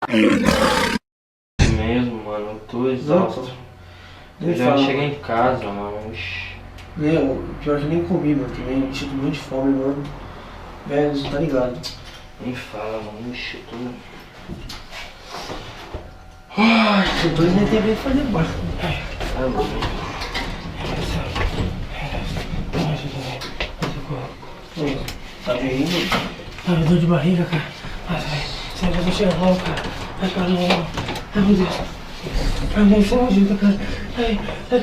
Mesmo, mano, eu tô exausto. Eu já cheguei em casa, mano. Pior que nem comi, mano, também. Eu tive muito de fome, mano. Velho, você tá ligado? Nem fala, mano. Ixi, eu tô... Depois nem tem bem que fazer barco. Tá louco. Tá bem, tá me dor de barriga, cara. Ai, sai, vai chegar logo, cara. Ai, cara, não. Ai, meu Deus. Ai, meu Deus, você me ajuda, cara. Ai, cara.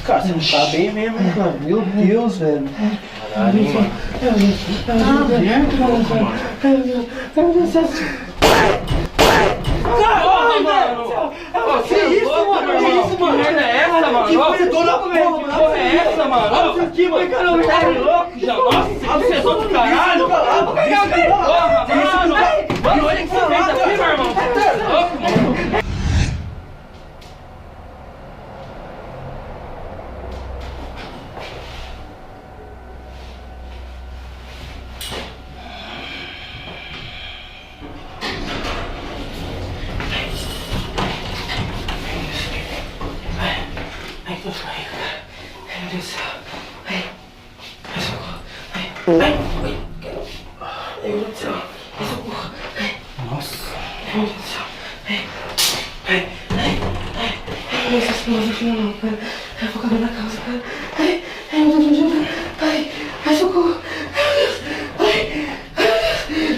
Cara, você não tá bem mesmo, hein, cara? Meu Deus, velho. Caralho, mano. Ai, meu Deus. Que isso, mano? Que merda é essa, mano? Que porra é essa, mano? Que caramba, tá louco já? Nossa, você é do caralho! Porra, mano! Mano, olha que você fez aqui, meu irmão! Você é louco, mano! Ai, tô saindo, cara. Ai, meu Deus do céu. Ai, socorro. Ai, meu Deus do céu. Ai, socorro. Nossa. Ai, meu Deus do céu. Ai, meu Deus, não não, cara. Eu vou caber na calça, cara. Ai, meu Deus, me ajuda. Ai, socorro. Ai, meu Deus.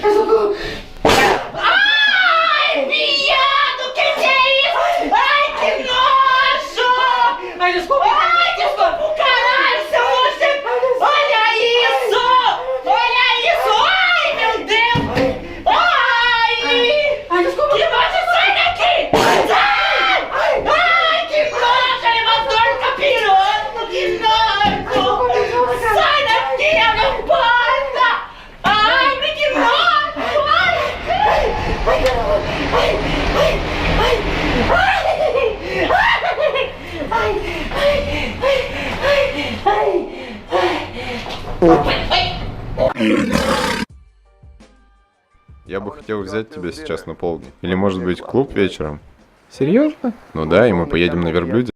Ai, socorro. Ai, viado, que é isso? Ai, que nojo! Ai, desculpa. Ai, desculpa o caralho, seu nojo! Olha isso! Olha isso! Ai, meu Deus! Ai! Ai, desculpa. Que nojo, sai daqui! Sai! Ai, que nojo! Elevador tá pirando! Que nojo! Sai daqui, abre a porta! Ai, que nojo! Ai, caramba! Я бы хотел взять тебя сейчас на полдник. Или может быть клуб вечером? Серьезно? Ну да, и мы поедем на верблюде.